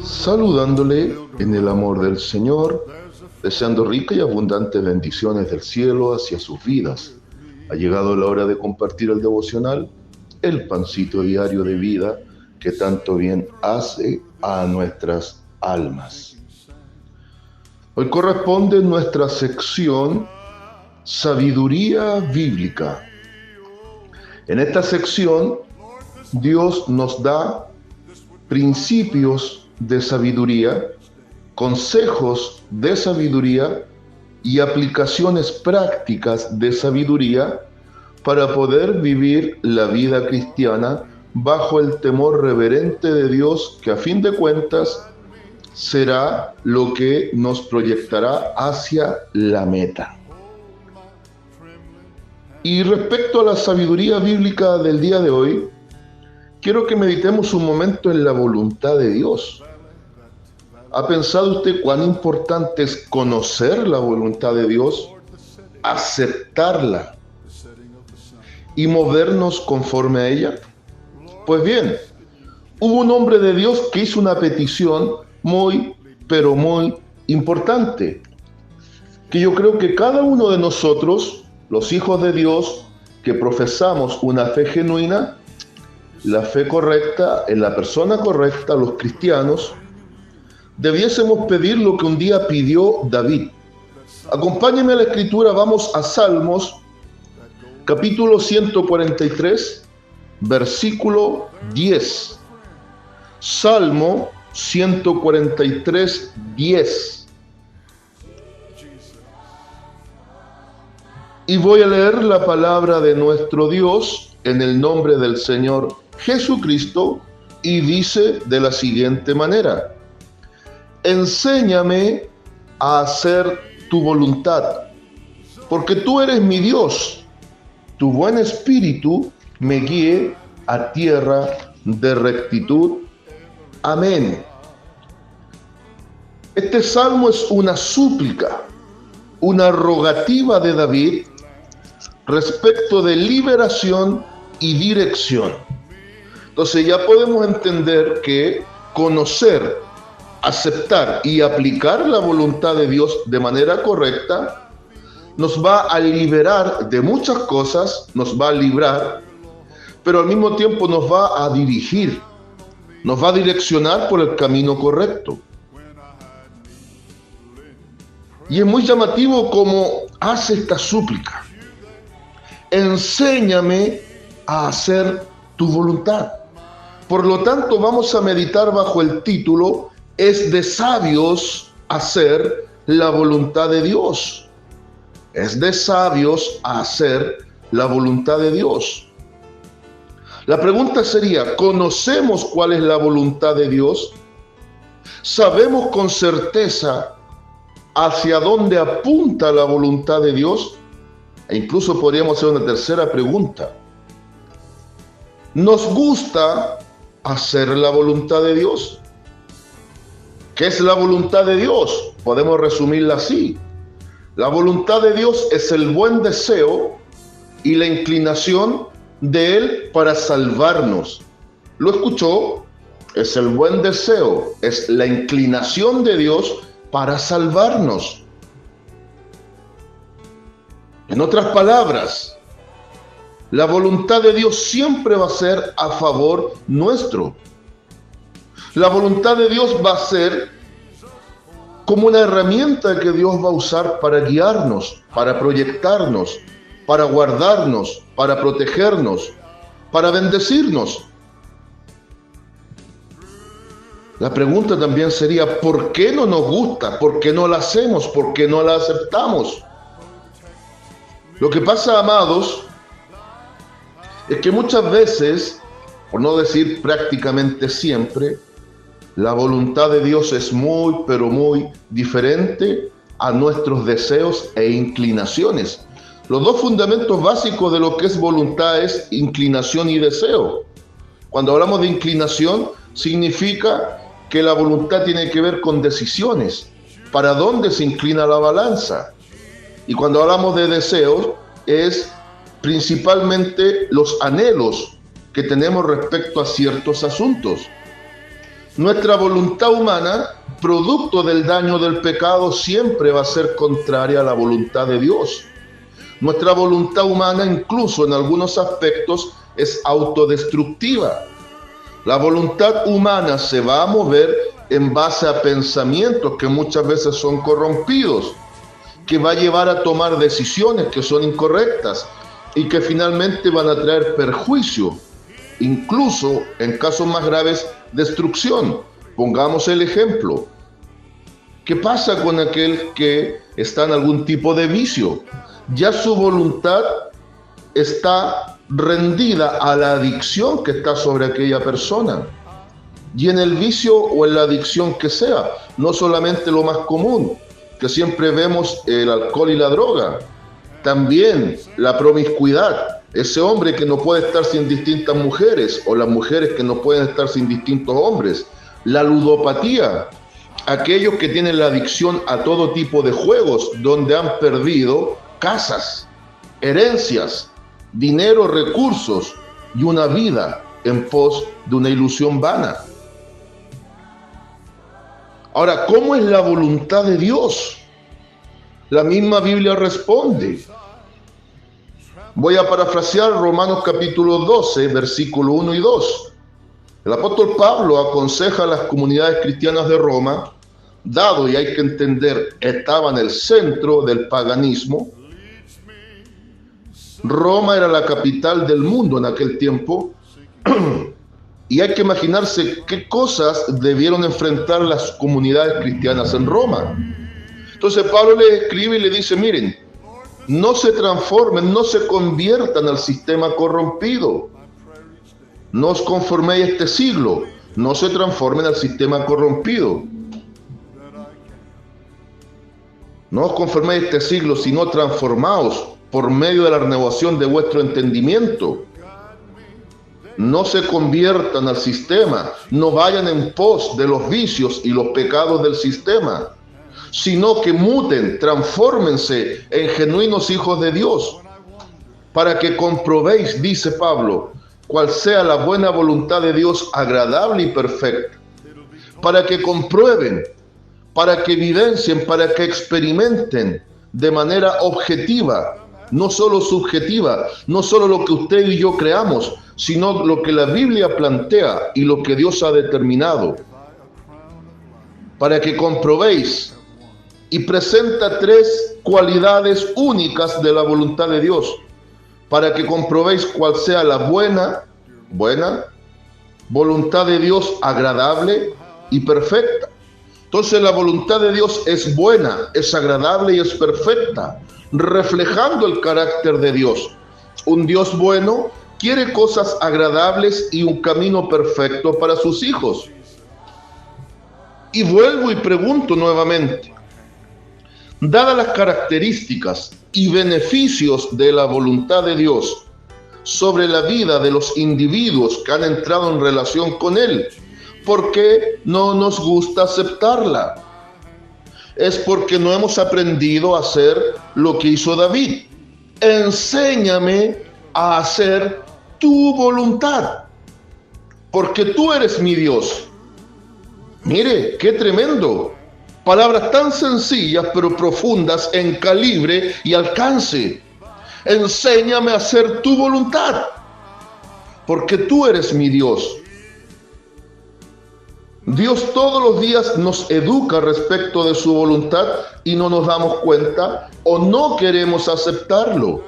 Saludándole en el amor del Señor, deseando ricas y abundantes bendiciones del cielo hacia sus vidas. Ha llegado la hora de compartir el devocional, el pancito diario de vida que tanto bien hace a nuestras almas. Hoy corresponde nuestra sección Sabiduría Bíblica. En esta sección, Dios nos da principios de sabiduría, consejos de sabiduría y aplicaciones prácticas de sabiduría para poder vivir la vida cristiana bajo el temor reverente de Dios, que a fin de cuentas será lo que nos proyectará hacia la meta. Y respecto a la sabiduría bíblica del día de hoy, quiero que meditemos un momento en la voluntad de Dios. ¿Ha pensado usted cuán importante es conocer la voluntad de Dios, aceptarla y movernos conforme a ella? Pues bien, hubo un hombre de Dios que hizo una petición muy, pero muy importante, que yo creo que cada uno de nosotros, los hijos de Dios, que profesamos una fe genuina, la fe correcta, en la persona correcta, los cristianos, debiésemos pedir lo que un día pidió David. Acompáñenme a la escritura, vamos a Salmos, capítulo 143, versículo 10. Salmo 143, 10. Y voy a leer la palabra de nuestro Dios en el nombre del Señor Jesucristo, y dice de la siguiente manera: enséñame a hacer tu voluntad, porque tú eres mi Dios. Tu buen espíritu me guíe a tierra de rectitud. Amén. Este salmo es una súplica, una rogativa de David respecto de liberación y dirección. Entonces ya podemos entender que conocer, aceptar y aplicar la voluntad de Dios de manera correcta nos va a liberar de muchas cosas, nos va a librar, pero al mismo tiempo nos va a dirigir, nos va a direccionar por el camino correcto. Y es muy llamativo cómo hace esta súplica: enséñame a hacer tu voluntad. Por lo tanto, vamos a meditar bajo el título: es de sabios hacer la voluntad de Dios. Es de sabios hacer la voluntad de Dios. La pregunta sería: ¿conocemos cuál es la voluntad de Dios? ¿Sabemos con certeza hacia dónde apunta la voluntad de Dios? E incluso podríamos hacer una tercera pregunta: ¿nos gusta hacer la voluntad de Dios? ¿Qué es la voluntad de Dios? Podemos resumirla así: la voluntad de Dios es el buen deseo y la inclinación de Él para salvarnos. ¿Lo escuchó? Es el buen deseo, es la inclinación de Dios para salvarnos. En otras palabras, la voluntad de Dios siempre va a ser a favor nuestro. La voluntad de Dios va a ser como una herramienta que Dios va a usar para guiarnos, para proyectarnos, para guardarnos, para protegernos, para bendecirnos. La pregunta también sería: ¿por qué no nos gusta? ¿Por qué no la hacemos? ¿Por qué no la aceptamos? Lo que pasa, amados, es que muchas veces, por no decir prácticamente siempre, la voluntad de Dios es muy, pero muy diferente a nuestros deseos e inclinaciones. Los dos fundamentos básicos de lo que es voluntad es inclinación y deseo. Cuando hablamos de inclinación, significa que la voluntad tiene que ver con decisiones, para dónde se inclina la balanza. Y cuando hablamos de deseos, es principalmente los anhelos que tenemos respecto a ciertos asuntos. Nuestra voluntad humana, producto del daño del pecado, siempre va a ser contraria a la voluntad de Dios. Nuestra voluntad humana, incluso en algunos aspectos, es autodestructiva. La voluntad humana se va a mover en base a pensamientos que muchas veces son corrompidos, que va a llevar a tomar decisiones que son incorrectas y que finalmente van a traer perjuicio, incluso en casos más graves, destrucción. Pongamos el ejemplo. ¿Qué pasa con aquel que está en algún tipo de vicio? Ya su voluntad está rendida a la adicción que está sobre aquella persona. Y en el vicio o en la adicción que sea, no solamente lo más común, que siempre vemos el alcohol y la droga, también la promiscuidad, ese hombre que no puede estar sin distintas mujeres, o las mujeres que no pueden estar sin distintos hombres, la ludopatía, aquellos que tienen la adicción a todo tipo de juegos, donde han perdido casas, herencias, dinero, recursos y una vida en pos de una ilusión vana. Ahora, ¿cómo es la voluntad de Dios? La misma Biblia responde. Voy a parafrasear Romanos capítulo 12, versículo 1 y 2. El apóstol Pablo aconseja a las comunidades cristianas de Roma, dado, y hay que entender, estaba en el centro del paganismo. Roma era la capital del mundo en aquel tiempo, y hay que imaginarse qué cosas debieron enfrentar las comunidades cristianas en Roma. Entonces Pablo le escribe y le dice, miren, no se transformen, no se conviertan al sistema corrompido. No os conforméis a este siglo, no se transformen al sistema corrompido. No os conforméis a este siglo, sino transformaos por medio de la renovación de vuestro entendimiento. No se conviertan al sistema, no vayan en pos de los vicios y los pecados del sistema, sino que muten, transfórmense en genuinos hijos de Dios, para que comprobéis, dice Pablo, cuál sea la buena voluntad de Dios agradable y perfecta, para que comprueben, para que vivencien, para que experimenten de manera objetiva, no solo subjetiva, no solo lo que usted y yo creamos, sino lo que la Biblia plantea y lo que Dios ha determinado, para que comprobéis. Y presenta tres cualidades únicas de la voluntad de Dios, para que comprobéis cuál sea la buena voluntad de Dios, agradable y perfecta. Entonces la voluntad de Dios es buena, es agradable y es perfecta, reflejando el carácter de Dios. Un Dios bueno quiere cosas agradables y un camino perfecto para sus hijos. Y vuelvo y pregunto nuevamente, dadas las características y beneficios de la voluntad de Dios sobre la vida de los individuos que han entrado en relación con Él, ¿por qué no nos gusta aceptarla? Es porque no hemos aprendido a hacer lo que hizo David. Enséñame a hacer tu voluntad, porque tú eres mi Dios. Mire, qué tremendo. Palabras tan sencillas pero profundas en calibre y alcance. Enséñame a hacer tu voluntad, porque tú eres mi Dios. Dios todos los días nos educa respecto de su voluntad y no nos damos cuenta o no queremos aceptarlo.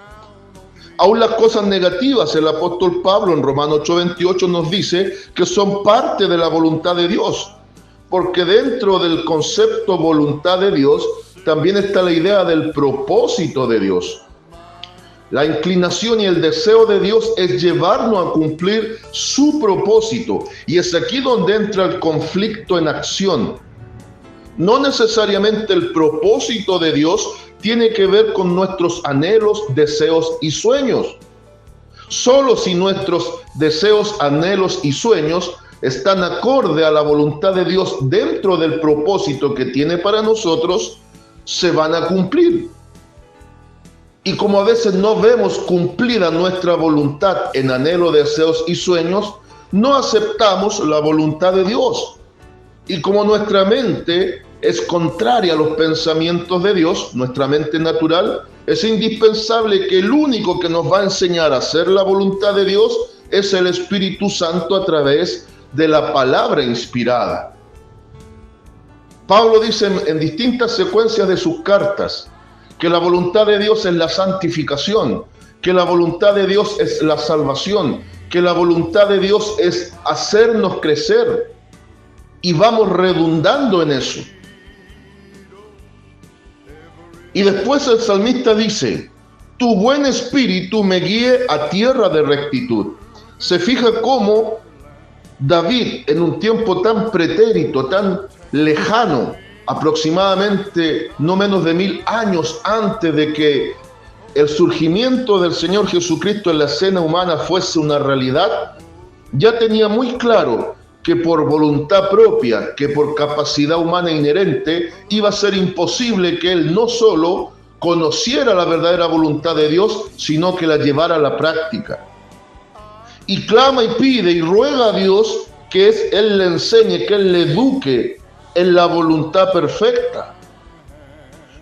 Aún las cosas negativas, el apóstol Pablo en Romanos 8:28 nos dice que son parte de la voluntad de Dios. Porque dentro del concepto voluntad de Dios también está la idea del propósito de Dios. La inclinación y el deseo de Dios es llevarnos a cumplir su propósito. Y es aquí donde entra el conflicto en acción. No necesariamente el propósito de Dios tiene que ver con nuestros anhelos, deseos y sueños. Solo si nuestros deseos, anhelos y sueños están acorde a la voluntad de Dios dentro del propósito que tiene para nosotros, se van a cumplir. Y como a veces no vemos cumplida nuestra voluntad en anhelo, deseos y sueños, no aceptamos la voluntad de Dios. Y como nuestra mente es contraria a los pensamientos de Dios, nuestra mente natural, es indispensable que el único que nos va a enseñar a hacer la voluntad de Dios es el Espíritu Santo a través de la palabra inspirada. Pablo dice en distintas secuencias de sus cartas que la voluntad de Dios es la santificación, que la voluntad de Dios es la salvación, que la voluntad de Dios es hacernos crecer, y vamos redundando en eso. Y después el salmista dice: tu buen espíritu me guíe a tierra de rectitud. Se fija cómo David, en un tiempo tan pretérito, tan lejano, aproximadamente no menos de 1000 años antes de que el surgimiento del Señor Jesucristo en la escena humana fuese una realidad, ya tenía muy claro que por voluntad propia, que por capacidad humana inherente, iba a ser imposible que él no solo conociera la verdadera voluntad de Dios, sino que la llevara a la práctica. Y clama y pide y ruega a Dios que Él le enseñe, que Él le eduque en la voluntad perfecta.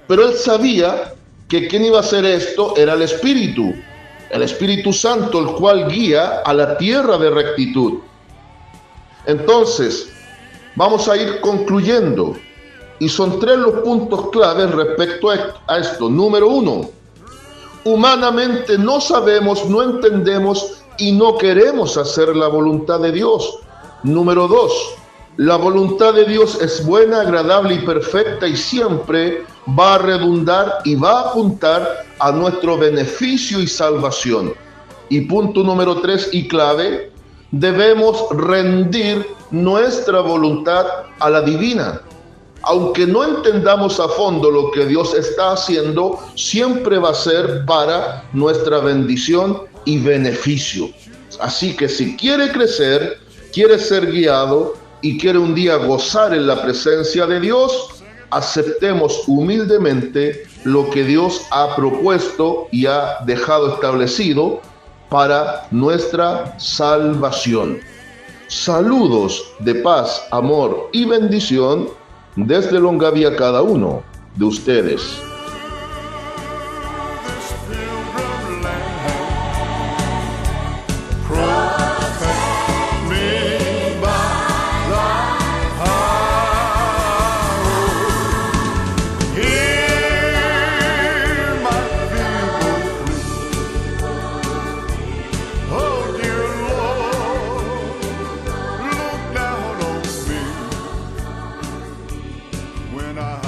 Pero él sabía que quien iba a hacer esto era el Espíritu Santo, el cual guía a la tierra de rectitud. Entonces, vamos a ir concluyendo, y son 3 los puntos claves respecto a esto. Número 1, humanamente no sabemos, no entendemos y no queremos hacer la voluntad de Dios. Número 2, la voluntad de Dios es buena, agradable y perfecta y siempre va a redundar y va a apuntar a nuestro beneficio y salvación. Y punto número 3 y clave, debemos rendir nuestra voluntad a la divina. Aunque no entendamos a fondo lo que Dios está haciendo, siempre va a ser para nuestra bendición y beneficio. Así que si quiere crecer, quiere ser guiado y quiere un día gozar en la presencia de Dios, aceptemos humildemente lo que Dios ha propuesto y ha dejado establecido para nuestra salvación. Saludos de paz, amor y bendición desde Longavía a cada uno de ustedes. When I